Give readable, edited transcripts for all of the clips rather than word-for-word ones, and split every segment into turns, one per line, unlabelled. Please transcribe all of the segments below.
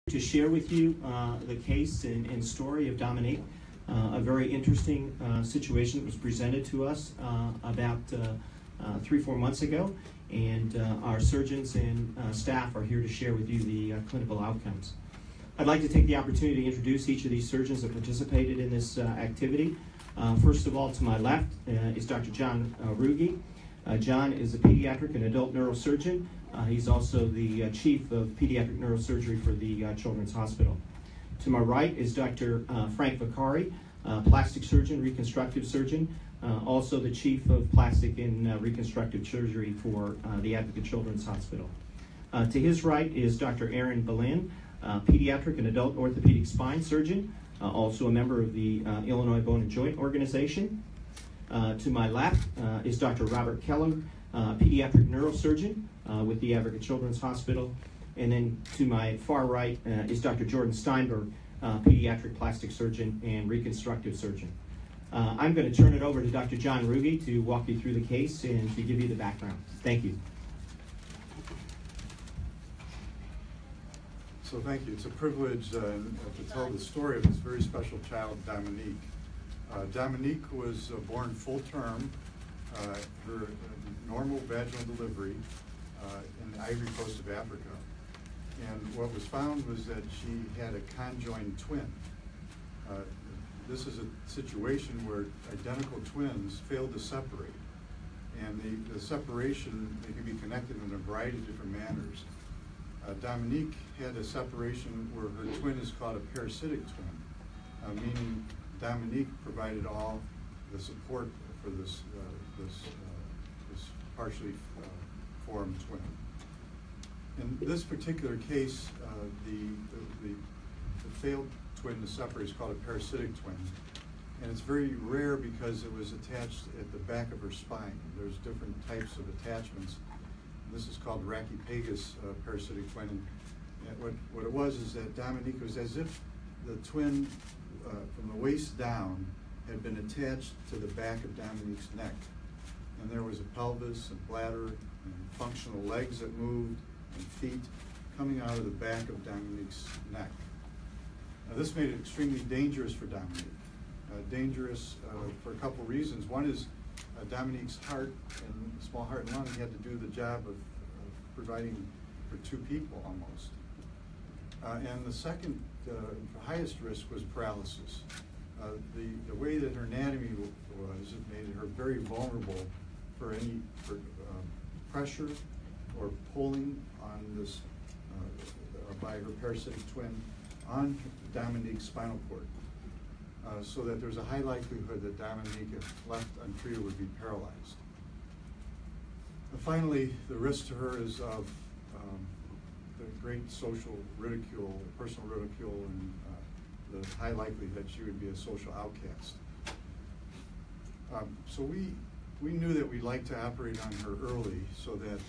To share with you the case and story of Dominique, a very interesting situation that was presented to us about 3-4 months ago, and our surgeons and staff are here to share with you the clinical outcomes. I'd like to take the opportunity to introduce each of these surgeons that participated in this activity. First of all, to my left is Dr. John Ruge. John is a pediatric and adult neurosurgeon. He's also the chief of pediatric neurosurgery for the Children's Hospital. To my right is Dr. Frank Vicari, plastic surgeon, reconstructive surgeon, also the chief of plastic and reconstructive surgery for the Africa Children's Hospital. To his right is Dr. Aaron Bellin, pediatric and adult orthopedic spine surgeon, also a member of the Illinois Bone and Joint Organization. To my left is Dr. Robert Keller, pediatric neurosurgeon with the Africa Children's Hospital. And then to my far right is Dr. Jordan Steinberg, pediatric plastic surgeon and reconstructive surgeon. I'm going to turn it over to Dr. John Ruge to walk you through the case and to give you the background. Thank you.
So thank you. It's a privilege to tell the story of this very special child, Dominique. Dominique was born full term, her normal vaginal delivery in the Ivory Coast of Africa. And what was found was that she had a conjoined twin. This is a situation where identical twins failed to separate. And the separation, they can be connected in a variety of different manners. Dominique had a separation where her twin is called a parasitic twin, meaning Dominique provided all the support for this partially formed twin. In this particular case, the failed twin to separate is called a parasitic twin, and it's very rare because it was attached at the back of her spine. There's different types of attachments. This is called Rachypagus parasitic twin. And what it was is that Dominique was as if the twin from the waist down had been attached to the back of Dominique's neck. And there was a pelvis and bladder and functional legs that moved and feet coming out of the back of Dominique's neck. Now, this made it extremely dangerous for Dominique. Dangerous for a couple reasons. One is Dominique's heart and small heart and lung had to do the job of providing for 2 people almost. And the second highest risk was paralysis. The way that her anatomy was, it made her very vulnerable for any pressure or pulling on this by her parasitic twin on Dominique's spinal cord. So that there's a high likelihood that Dominique, if left untreated, would be paralyzed. And finally, the risk to her is of the great social ridicule, personal ridicule, and the high likelihood that she would be a social outcast. So we knew that we'd like to operate on her early so that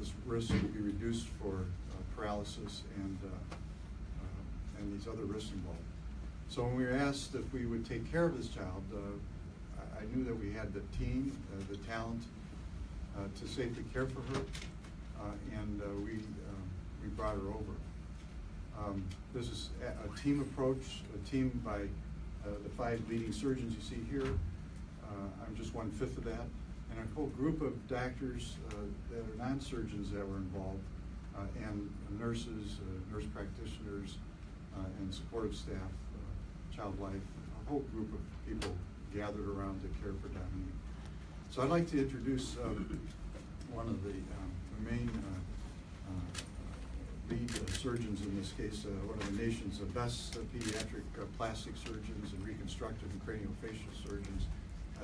this risk would be reduced for paralysis and these other risks involved. So when we were asked if we would take care of this child, I knew that we had the team, the talent to safely care for her, and we brought her over. This is a team approach, a team by the 5 leading surgeons you see here. I'm just 1/5 of that, and a whole group of doctors that are non-surgeons that were involved, and nurses, nurse practitioners, and supportive staff, child life, a whole group of people gathered around to care for Dominique. So I'd like to introduce one of the main lead surgeons in this case, one of the nation's best pediatric plastic surgeons and reconstructive and craniofacial surgeons,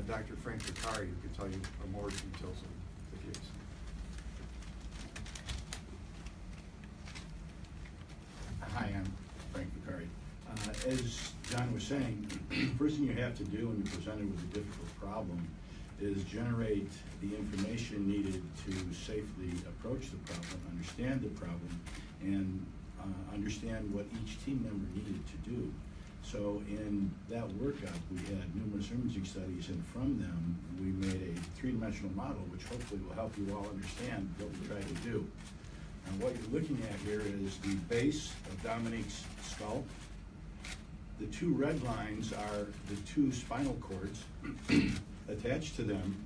Dr. Frank Vicari, who can tell you more details of the case.
Hi, I'm Frank Vicari. As John was saying, first thing you have to do when you're presented with a difficult problem is generate the information needed to safely approach the problem, understand the problem, and understand what each team member needed to do. So in that workup, we had numerous imaging studies, and from them, we made a 3-dimensional model, which hopefully will help you all understand what we tried to do. And what you're looking at here is the base of Dominique's skull. The two red lines are the two spinal cords. Attached to them,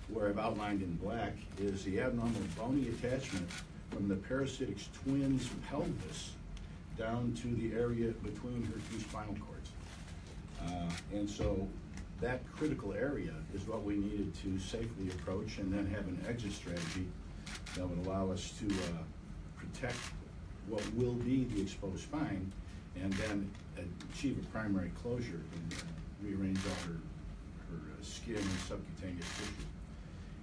where I've outlined in black, is the abnormal bony attachment from the parasitic twin's pelvis down to the area between her two spinal cords. And so that critical area is what we needed to safely approach and then have an exit strategy that would allow us to protect what will be the exposed spine and then achieve a primary closure and rearrange all her skin and subcutaneous tissue.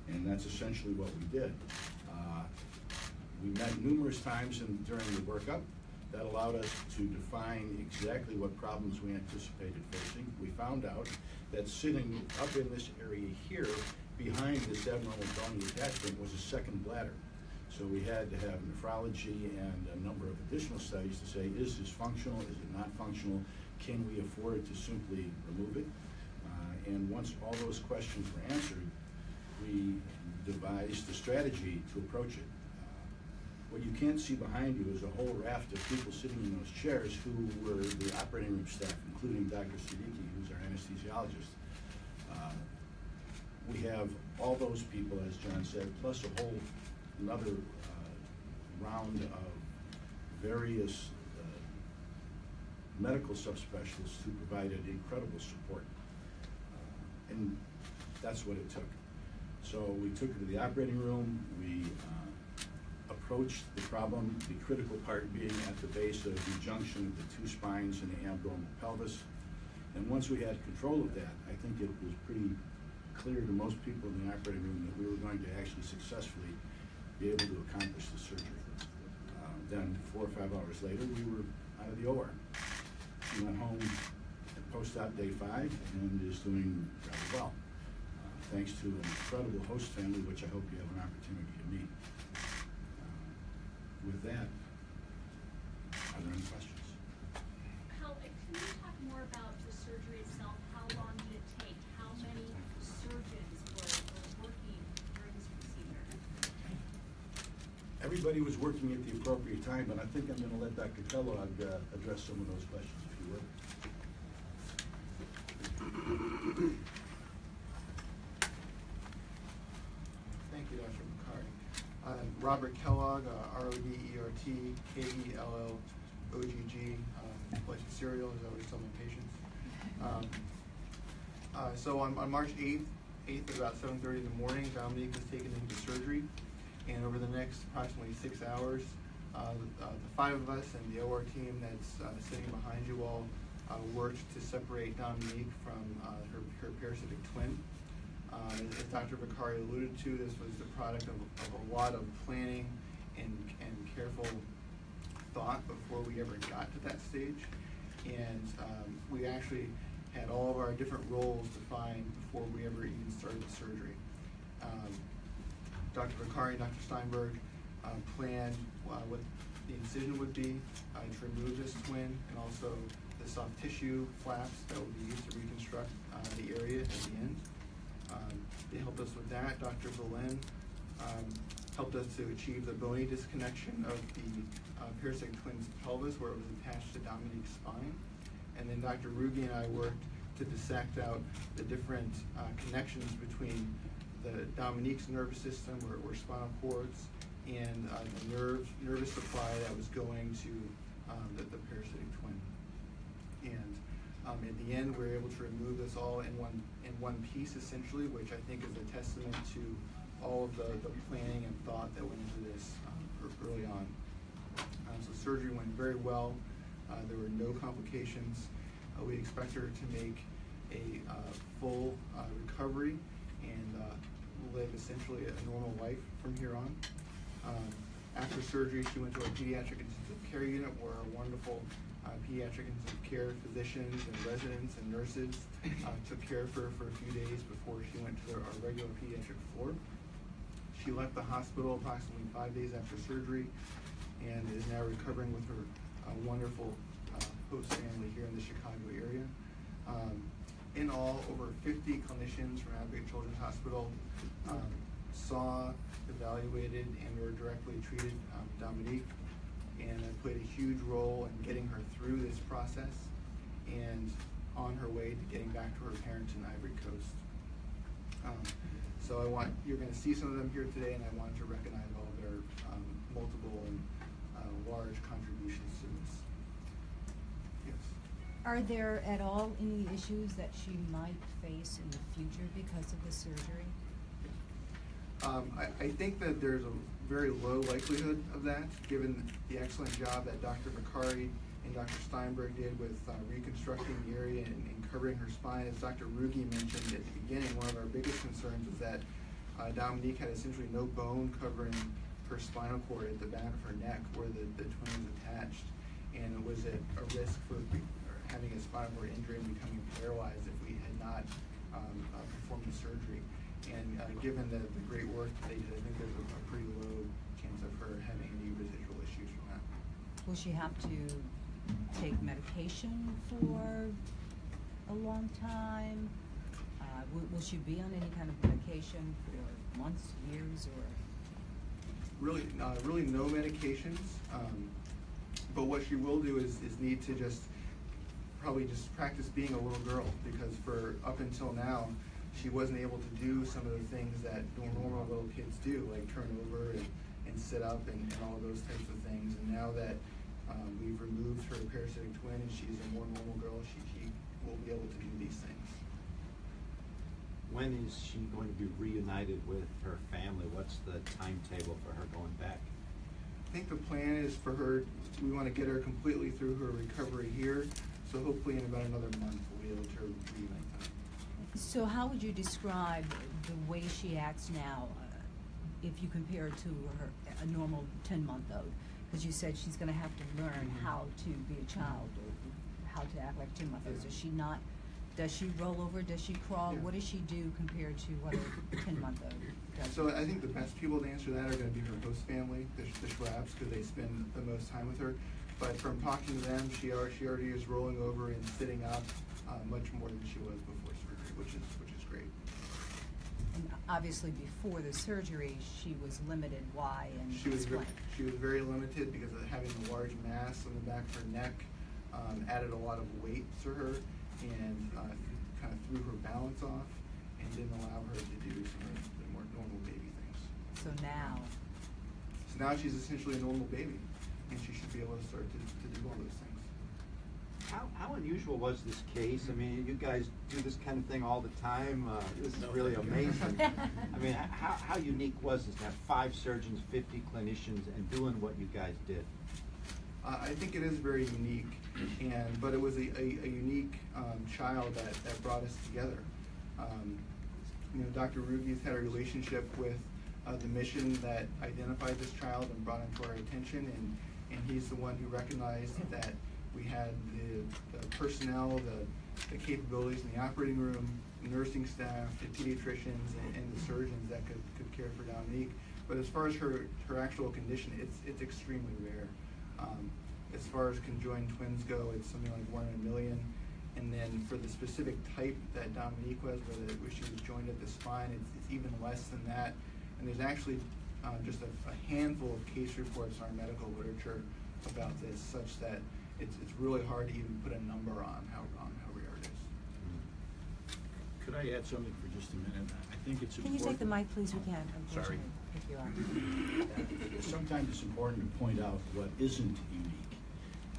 And that's essentially what we did. We met numerous times during the workup. That allowed us to define exactly what problems we anticipated facing. We found out that sitting up in this area here, behind this abnormal bony attachment, was a second bladder. So we had to have nephrology and a number of additional studies to say, is this functional, is it not functional, can we afford to simply remove it? And once all those questions were answered, we devised a strategy to approach it. What you can't see behind you is a whole raft of people sitting in those chairs who were the operating room staff, including Dr. Siddiqui, who's our anesthesiologist. We have all those people, as John said, plus a whole another round of various medical subspecialists who provided incredible support. And that's what it took. So we took it to the operating room. We approached the problem, the critical part being at the base of the junction of the two spines and the abdominal pelvis. And once we had control of that, I think it was pretty clear to most people in the operating room that we were going to actually successfully be able to accomplish the surgery. Then 4 or 5 hours later, we were out of the OR. She went home at post-op day 5 and is doing rather well, thanks to an incredible host family, which I hope you have an opportunity to meet. With that, are there any questions?
Can you talk more about the surgery itself? How long did it take? How many surgeons were working during this procedure?
Everybody was working at the appropriate time, but I think I'm going to let Dr. Kellogg address some of those questions, if you would.
Thank you, Dr. McCarty. Robert Kellogg, R-O-D-E-R-T, K-E-L-L-O-G-G, like cereal, is always tell my patients. So on March 8th at about 7:30 in the morning, Dominique was taken into surgery, and over the next approximately 6 hours, the 5 of us and the OR team that's sitting behind you all worked to separate Dominique from her parasitic twin. As Dr. Vicari alluded to, this was the product of a lot of planning and careful thought before we ever got to that stage. And we actually had all of our different roles defined before we ever even started the surgery. Dr. Vicari and Dr. Steinberg planned what the incision would be to remove this twin, and also the soft tissue flaps that would be used to reconstruct the area at the end. They helped us with that. Dr. Berlin helped us to achieve the bony disconnection of the parasitic twin's pelvis where it was attached to Dominique's spine. And then Dr. Rugi and I worked to dissect out the different connections between the Dominique's nervous system or spinal cords and the nervous supply that was going to the parasitic twin. And at the end, we were able to remove this all in one piece, essentially, which I think is a testament to all of the planning and thought that went into this early on. So surgery went very well. There were no complications. We expect her to make a full recovery and live essentially a normal life from here on. After surgery, she went to a pediatric intensive care unit where our wonderful pediatric intensive care physicians and residents and nurses took care of her for a few days before she went to our regular pediatric floor. She left the hospital approximately 5 days after surgery and is now recovering with her wonderful host family here in the Chicago area. In all, over 50 clinicians from Ivory Children's Hospital saw, evaluated, and or directly treated Dominique, and played a huge role in getting her through this process and on her way to getting back to her parents in Ivory Coast. So you're going to see some of them here today, and I wanted to recognize all of their multiple and large contributions to this. Yes.
Are there at all any issues that she might face in the future because of the surgery?
I think that there's a very low likelihood of that, given the excellent job that Dr. Macari and Dr. Steinberg did with reconstructing the area and covering her spine. As Dr. Ruge mentioned at the beginning, one of our biggest concerns was that Dominique had essentially no bone covering her spinal cord at the back of her neck where the twin was attached, and it was at a risk for having a spinal cord injury and becoming paralyzed if we had not performed the surgery. And given the great work that they did, I think there's a pretty low chance of her having any residual issues from that.
Will she have to take medication for a long time? Will she be on any kind of medication for months, years, or?
Really no medications. But what she will do is need to probably just practice being a little girl, because for up until now, she wasn't able to do some of the things that normal little kids do, like turn over and sit up and all of those types of things. And now that we've removed her parasitic twin and she's a more normal girl, she will be able to do these things.
When is she going to be reunited with her family? What's the timetable for her going back?
I think the plan is for her, we want to get her completely through her recovery here, so hopefully in about another month we'll be able to reunite them.
So how would you describe the way she acts now, if you compare it to a normal 10-month-old? Because you said she's going to have to learn how to be a child, or how to act like 10-month-olds. Does she roll over? Does she crawl?
Yeah.
What does she do compared to what a 10-month-old does?
So I think the best people to answer that are going to be her host family, the Schwabs, because they spend the most time with her. But from talking to them, she already is rolling over and sitting up much more than she was before surgery, which is great.
And obviously, before the surgery, she was limited. Why? And
She was
explain.
very limited because of having a large mass on the back of her neck, added a lot of weight to her, and kind of threw her balance off, and didn't allow her to do some of the more normal baby things.
So
now she's essentially a normal baby, and she should be able to start to do all those things.
How unusual was this case? I mean, you guys do this kind of thing all the time. This is really amazing. I mean, how unique was this to have 5 surgeons, 50 clinicians, and doing what you guys did?
I think it is very unique, but it was a unique child that brought us together. Dr. Ruby's had a relationship with the mission that identified this child and brought him to our attention, and he's the one who recognized that we had the personnel, the capabilities in the operating room, the nursing staff, the pediatricians, and the surgeons that could care for Dominique. But as far as her actual condition, it's extremely rare. As far as conjoined twins go, it's something like 1 in a million. And then for the specific type that Dominique was, where she was joined at the spine, it's even less than that. And there's actually just a handful of case reports in our medical literature about this, such that it's really hard to even put a number on how rare it is.
Could I add something for just a minute? I think it's
can you take the mic, please? We can't.
Sorry.
Pick you up.
Sometimes it's important to point out what isn't unique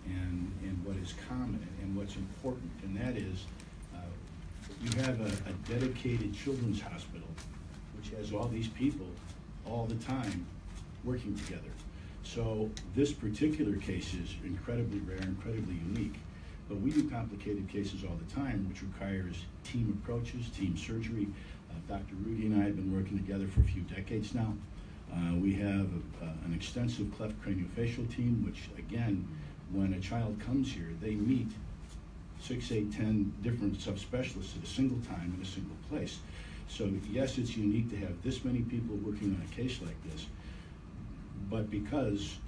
and what is common and what's important, and that is you have a dedicated children's hospital which has all these people all the time working together. So this particular case is incredibly rare, incredibly unique. But we do complicated cases all the time, which requires team approaches, team surgery. Dr. Rudy and I have been working together for a few decades now. We have an extensive cleft craniofacial team, which again, when a child comes here, they meet 6, 8, 10 different subspecialists at a single time in a single place. So yes, it's unique to have this many people working on a case like this, but because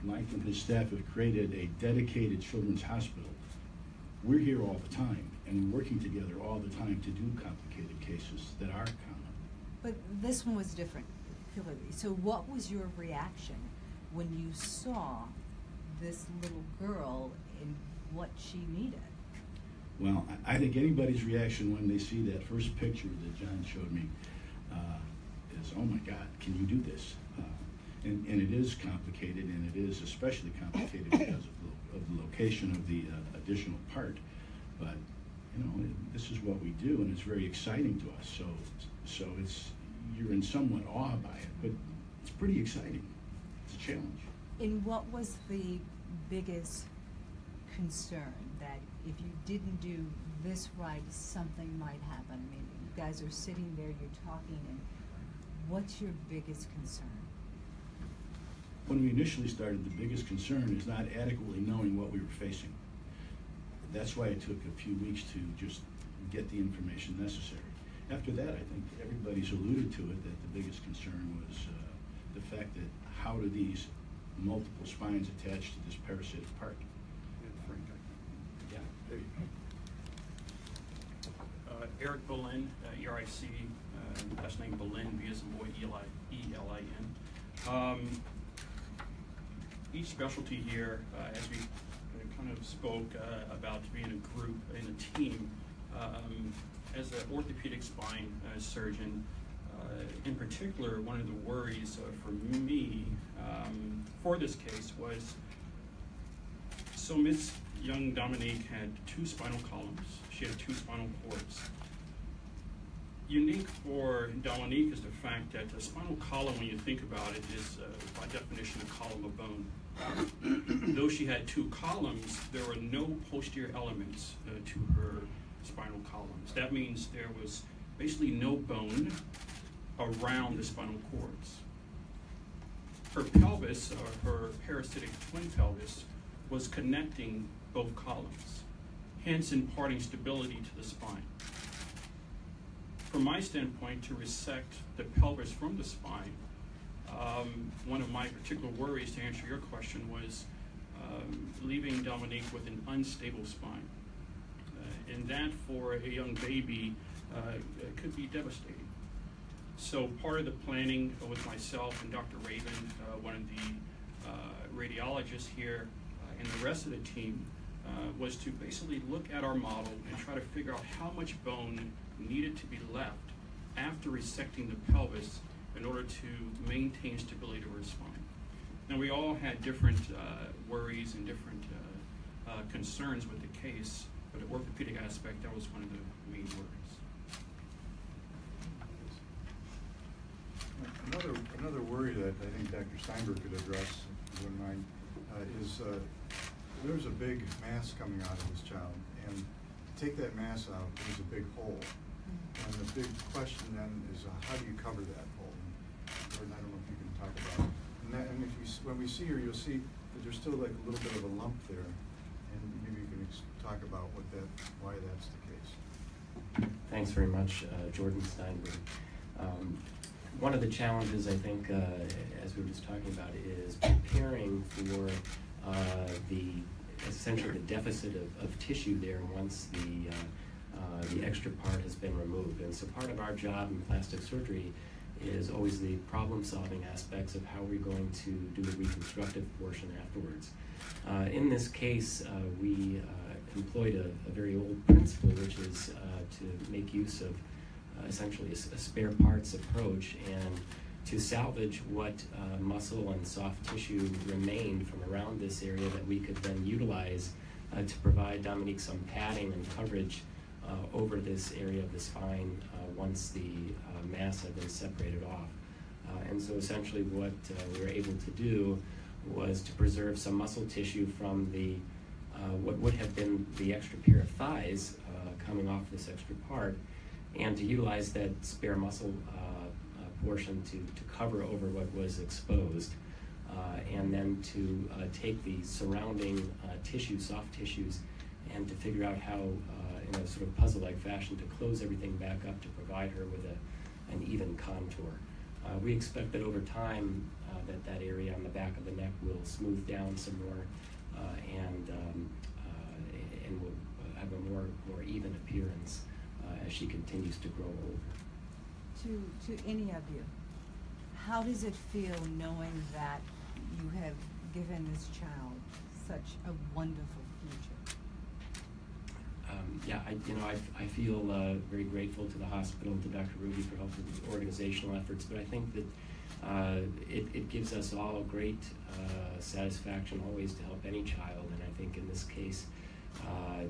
Mike and his staff have created a dedicated children's hospital, we're here all the time and working together all the time to do complicated cases that are common.
But this one was different, clearly. So what was your reaction when you saw this little girl and what she needed?
Well, I think anybody's reaction when they see that first picture that John showed me is, oh my God, can you do this? And it is complicated, and it is especially complicated because of the location of the additional part. But you know, this is what we do, and it's very exciting to us. So you're in somewhat awe by it, but it's pretty exciting. It's a challenge.
And what was the biggest concern, that if you didn't do this right, something might happen? I mean, you guys are sitting there, you're talking, and what's your biggest concern?
When we initially started, the biggest concern is not adequately knowing what we were facing. That's why it took a few weeks to just get the information necessary. After that, I think everybody's alluded to it, that the biggest concern was the fact that how do these multiple spines attach to this parasitic part? Yeah, there you go.
Eric Boleyn, ERIC, last name Boleyn, B as in boy, E-L-I-N. Each specialty here, as we kind of spoke about being a group and a team, as an orthopedic spine surgeon, in particular, one of the worries for me for this case was, so Miss Young Dominique had 2 spinal columns. She had 2 spinal cords. Unique for Dominique is the fact that a spinal column, when you think about it, is by definition a column of bone. Though she had 2 columns, there were no posterior elements to her spinal columns. That means there was basically no bone around the spinal cords. Her pelvis, or her parasitic twin pelvis, was connecting both columns, hence imparting stability to the spine. From my standpoint, to resect the pelvis from the spine, one of my particular worries, to answer your question, was leaving Dominique with an unstable spine. And that, for a young baby, could be devastating. So part of the planning with myself and Dr. Raven, one of the radiologists here, and the rest of the team, was to basically look at our model and try to figure out how much bone needed to be left after resecting the pelvis in order to maintain stability of her spine. Now, we all had different worries and different concerns with the case, but the orthopedic aspect, that was one of the main worries.
Another worry that I think Dr. Steinberg could address, if you wouldn't mind, is there's a big mass coming out of this child, and to take that mass out, there's a big hole. And the big question then is, how do you cover that hole? Jordan, I don't know if you can talk about it. And if you, when we see her, you'll see that there's still like a little bit of a lump there, and maybe you can talk about why that's the case.
Thanks very much, Jordan Steinberg. One of the challenges, I think, as we were just talking about, is preparing for essentially the deficit of tissue there once the extra part has been removed. And so part of our job in plastic surgery is always the problem-solving aspects of how we're going to do the reconstructive portion afterwards. In this case, we employed a very old principle, which is to make use of essentially a spare parts approach, and to salvage what muscle and soft tissue remained from around this area that we could then utilize to provide Dominique some padding and coverage over this area of the spine once the mass had been separated off. And so essentially what we were able to do was to preserve some muscle tissue from the what would have been the extra pair of thighs coming off this extra part, and to utilize that spare muscle portion to cover over what was exposed, and then to take the surrounding tissue, soft tissues, and to figure out how, in a sort of puzzle-like fashion, to close everything back up to provide her with an even contour. We expect that over time that area on the back of the neck will smooth down some more, and will have a more even appearance as she continues to grow older.
to any of you, how does it feel knowing that you have given this child such a wonderful future?
Yeah, I feel very grateful to the hospital, to Dr. Ruby for helping with the organizational efforts, but I think that it gives us all great satisfaction always to help any child, and I think in this case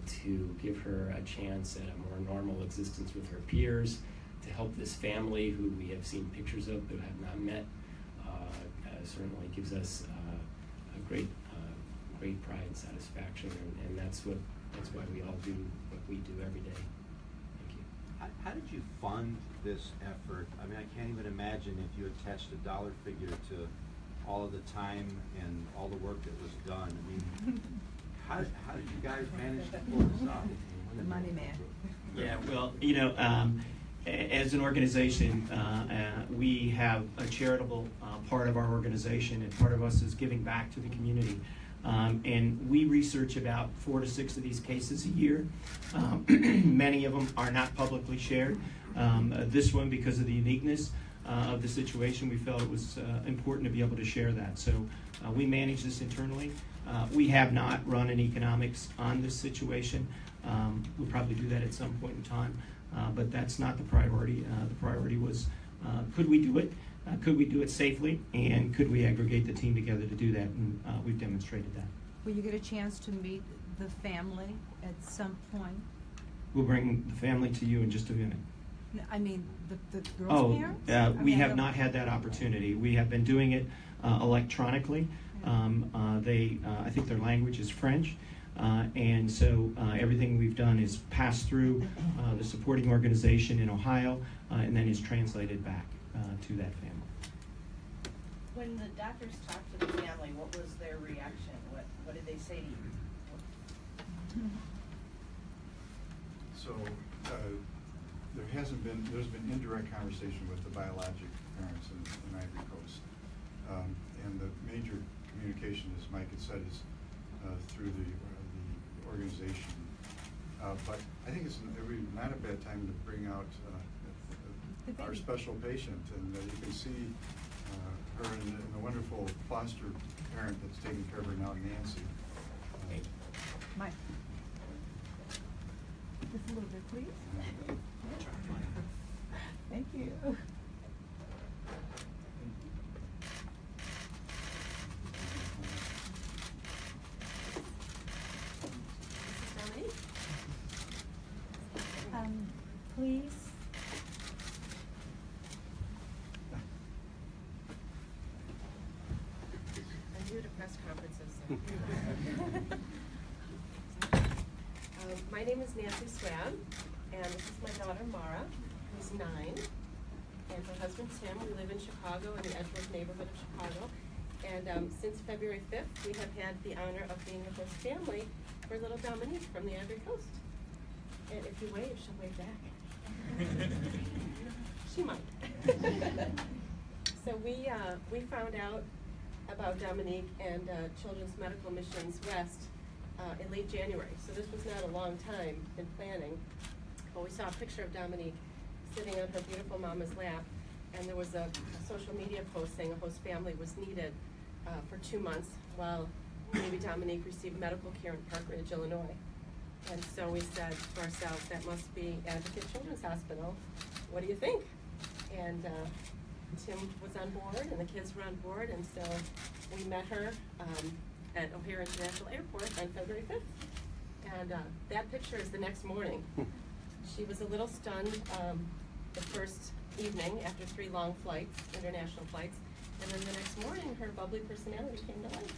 to give her a chance at a more normal existence with her peers, to help this family who we have seen pictures of but have not met, certainly gives us a great pride and satisfaction, and that's why we all do what we do every day. Thank you.
How did you fund this effort? I mean, I can't even imagine if you attached a dollar figure to all of the time and all the work that was done. I mean, how did you guys manage to pull this off?
The money man.
Yeah, well, as an organization, we have a charitable part of our organization, and part of us is giving back to the community. And we research about 4 to 6 of these cases a year. Many of them are not publicly shared. This one, because of the uniqueness of the situation, we felt it was important to be able to share that. So we manage this internally. We have not run an economics on this situation. We'll probably do that at some point in time, but that's not the priority. The priority was, could we do it? Could we do it safely? And could we aggregate the team together to do that? And we've demonstrated that.
Will you get a chance to meet the family at some point?
We'll bring the family to you in just a minute.
No, I mean, the girl's parents?
We have not had that opportunity. We have been doing it electronically. I think their language is French. And so everything we've done is passed through the supporting organization in Ohio and then is translated back to that family.
When the doctors talked to the family, what was their reaction? What did they say to you?
So there's been indirect conversation with the biologic parents in Ivory Coast. And the major communication, as Mike had said, is through the organization. But I think it's not a bad time to bring out our special patient, and you can see her and the wonderful foster parent that's taking care of her now, Nancy.
Mike. Just a little bit, please. Thank you. Please.
I'm new to press conferences. My name is Nancy Swab, and this is my daughter Mara, who's 9, and my husband Tim. We live in Chicago, in the Edgeworth neighborhood of Chicago. And since February 5th, we have had the honor of being a host family for little Dominique from the Ivory Coast. And if you wave, she'll wave back. She might. So we found out about Dominique and Children's Medical Missions West in late January. So this was not a long time in planning. But we saw a picture of Dominique sitting on her beautiful mama's lap, and there was a social media post saying a host family was needed for 2 months while baby Dominique received medical care in Park Ridge, Illinois. And so we said to ourselves, that must be Advocate Children's Hospital. What do you think? And Tim was on board, and the kids were on board, and so we met her at O'Hare International Airport on February 5th. And that picture is the next morning. She was a little stunned the first evening after 3 long flights, international flights, and then the next morning her bubbly personality came to life.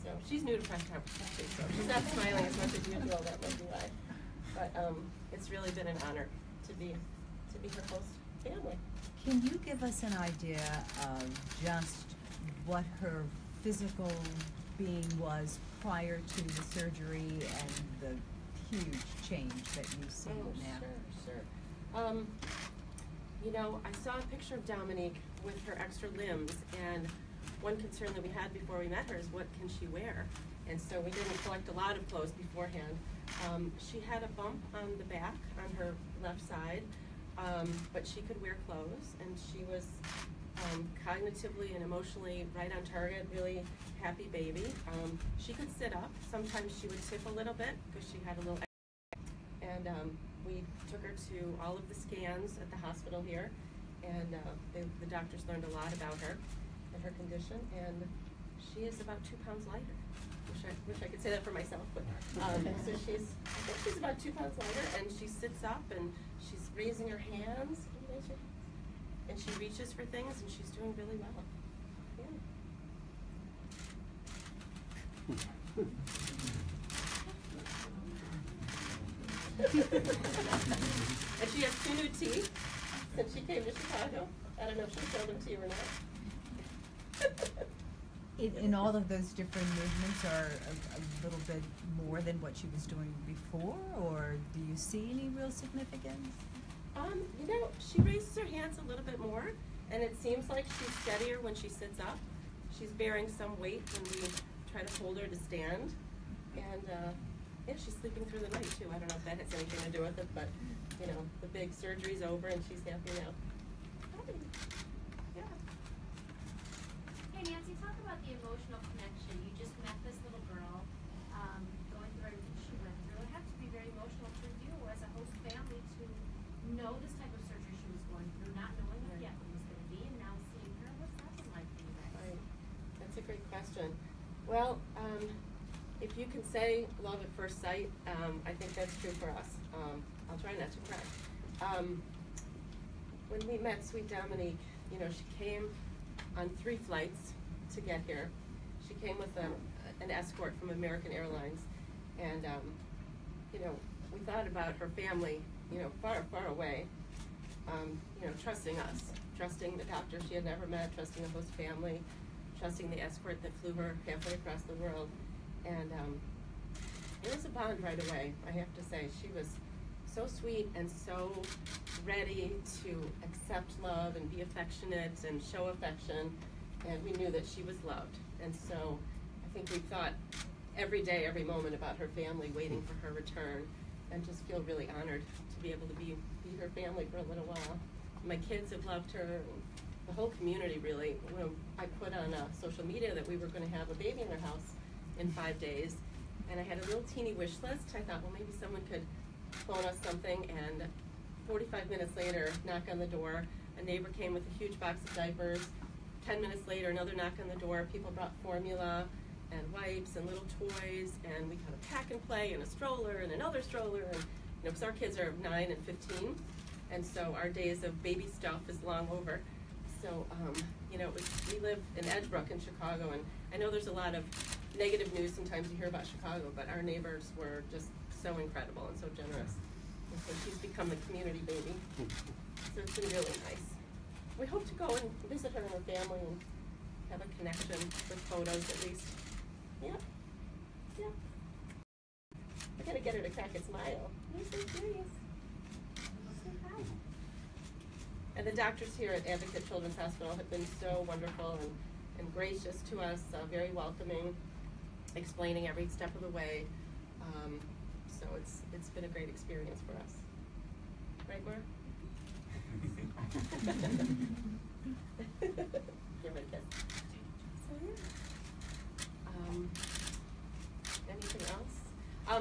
So she's new to press conferences too, so she's not smiling as much as usual, that might be why. But it's really been an honor to be her host family.
Can you give us an idea of just what her physical being was prior to the surgery and the huge change that you see now?
Sure. You know, I saw a picture of Dominique with her extra limbs, and one concern that we had before we met her is what can she wear? And so we didn't collect a lot of clothes beforehand. She had a bump on the back on her left side. but she could wear clothes, and she was cognitively and emotionally right on target, really happy baby. She could sit up. Sometimes she would tip a little bit because she had a little. And we took her to all of the scans at the hospital here, and the doctors learned a lot about her and her condition, and she is about 2 pounds lighter. Wish I could say that for myself, but so I think she's about 2 pounds lighter, and she sits up and she's raising her hands. Can you raise your hands? And she reaches for things, and she's doing really well. And she has 2 new teeth since she came to Chicago. I don't know if she showed them to you or not.
In all of those different movements are a little bit more than what she was doing before, or do you see any real significance?
You know, she raises her hands a little bit more, and it seems like she's steadier when she sits up. She's bearing some weight when we try to hold her to stand, and yeah, she's sleeping through the night too. I don't know if that has anything to do with it, but you know, the big surgery's over and she's happy now. Yeah.
Hey Nancy, talk about the emotional connection. You just met this little girl, going through everything she went through. It had to be very emotional for you as a host family to know this type of surgery she was going through, not knowing yet what it was going to be, and now seeing her. What's that been like for you guys?
Right. That's a great question. Well, if you can say love at first sight, I think that's true for us. I'll try not to cry. When we met Sweet Dominique, you know, she came on 3 flights to get here. She came with an escort from American Airlines, and you know, we thought about her family, you know, far, far away. You know, trusting us, trusting the doctor she had never met, trusting the host family, trusting the escort that flew her halfway across the world. And it was a bond right away, I have to say. She was so sweet and so ready to accept love and be affectionate and show affection, and we knew that she was loved. And so I think we thought every day, every moment about her family waiting for her return, and just feel really honored to be able to be her family for a little while. My kids have loved her, and the whole community really. You know, I put on social media that we were going to have a baby in our house in 5 days, and I had a little teeny wish list. I thought, well, maybe someone could phone us something, and 45 minutes later, knock on the door. A neighbor came with a huge box of diapers. 10 minutes later, another knock on the door. People brought formula and wipes and little toys, and we got a pack and play and a stroller and another stroller, and you know, because our kids are 9 and 15, and so our days of baby stuff is long over. So, you know, we live in Edgebrook in Chicago, and I know there's a lot of negative news sometimes you hear about Chicago, but our neighbors were just so incredible and so generous. And so she's become a community baby. So it's been really nice. We hope to go and visit her and her family and have a connection with photos at least. Yeah. Yeah. I gotta get her to crack a smile. You're so serious. So hi. And the doctors here at Advocate Children's Hospital have been so wonderful and gracious to us, very welcoming, explaining every step of the way. So it's been a great experience for us. Right, Mark? Give it a kiss. So yeah. Anything else?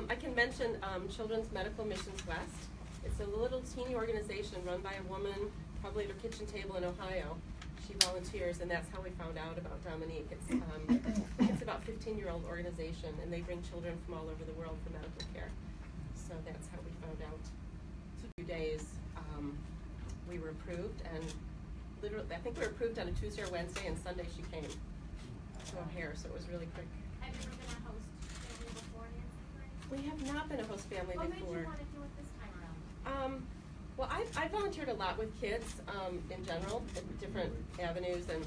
I can mention Children's Medical Missions West. It's a little teeny organization run by a woman, probably at her kitchen table in Ohio. She volunteers, and that's how we found out about Dominique. It's about 15-year-old organization, and they bring children from all over the world for medical care. So that's how we found out. 2 days, we were approved, and literally, I think we were approved on a Tuesday or Wednesday, and Sunday she came to O'Hare, so it was really quick.
Have you ever been a host family before, Nancy?
We have not been a host family
What
before.
made you want to do it this time around?
Well, I volunteered a lot with kids in general, in different avenues, and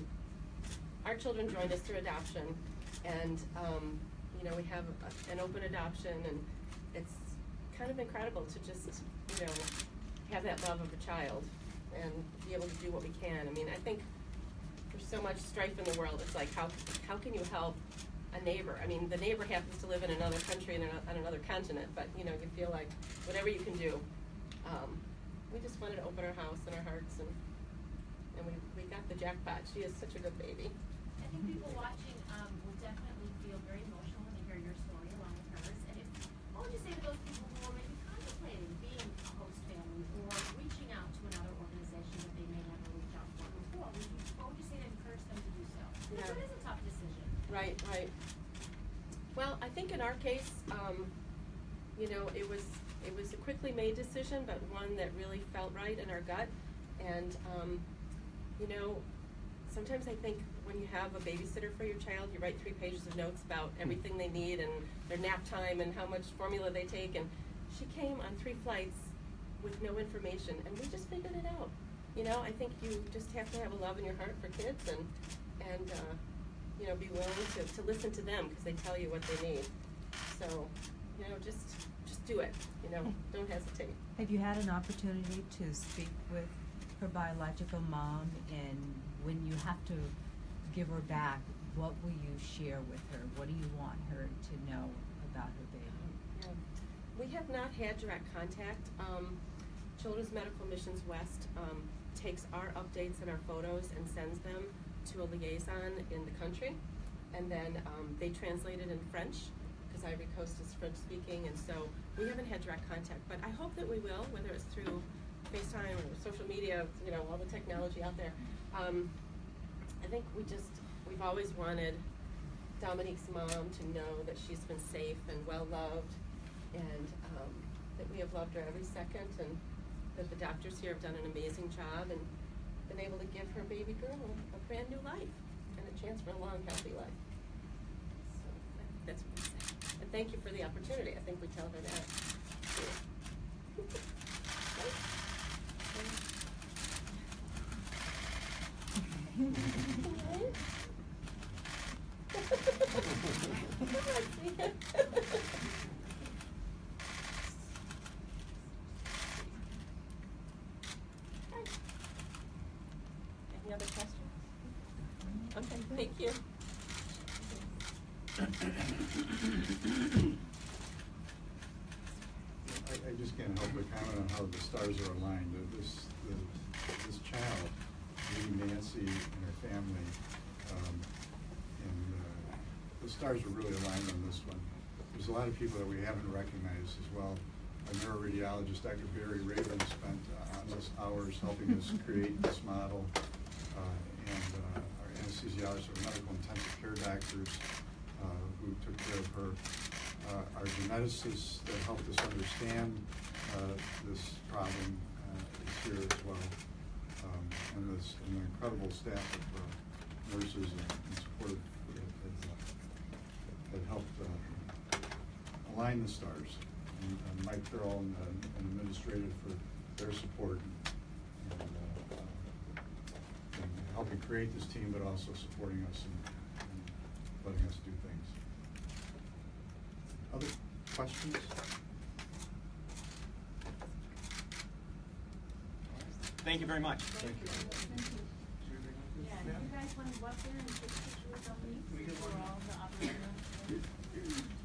our children joined us through adoption, and you know, we have an open adoption, and it's kind of incredible to just, you know, have that love of a child and be able to do what we can. I mean, I think there's so much strife in the world. It's like, how can you help a neighbor? I mean, the neighbor happens to live in another country and on another continent, but you know, you feel like whatever you can do, we just wanted to open our house and our hearts, and we got the jackpot. She is such a good baby.
I think people watching will definitely feel very emotional when they hear your story along with hers. And what would you say to those people who are maybe contemplating being a host family or reaching out to another organization that they may never reach out for before? What would you say to encourage them to do so? Because it is a tough decision.
Right, right. Well, I think in our case, you know, it was a quickly made decision, but one that really felt right in our gut. And you know, sometimes I think when you have a babysitter for your child, you write 3 pages of notes about everything they need and their nap time and how much formula they take. And she came on 3 flights with no information, and we just figured it out. You know, I think you just have to have a love in your heart for kids, and you know, be willing to listen to them because they tell you what they need. So, you know, just do it. You know, don't hesitate.
Have you had an opportunity to speak with her biological mom, and when you have to give her back, what will you share with her? What do you want her to know about her baby?
Yeah. We have not had direct contact. Children's Medical Missions West takes our updates and our photos and sends them to a liaison in the country, and then they translate it in French, because Ivory Coast is French speaking, and so we haven't had direct contact, but I hope that we will, whether it's through FaceTime or social media, you know, all the technology out there. I think we've always wanted Dominique's mom to know that she's been safe and well loved, and that we have loved her every second, and that the doctors here have done an amazing job and been able to give her baby girl a brand new life and a chance for a long, healthy life. So I think that's what we say. And thank you for the opportunity. I think we tell her that. Any other questions? Okay, thank you.
I just can't help but comment on how the stars are aligned. This child, Nancy and her family, and the stars are really aligned on this one. There's a lot of people that we haven't recognized as well. Our neuroradiologist, Dr. Barry Raven, spent endless hours helping us create this model, and our anesthesiologist, our medical intensive care doctors who took care of her, our geneticists that helped us understand this problem is here as well, and an incredible staff of nurses and support that helped align the stars. And Mike Farrell and administrative for their support and helping create this team, but also supporting us and letting us do things. Other questions?
Thank you very much.
Thank you.
Yeah, do you guys want to go up there and take a picture with Dominique for all the operations?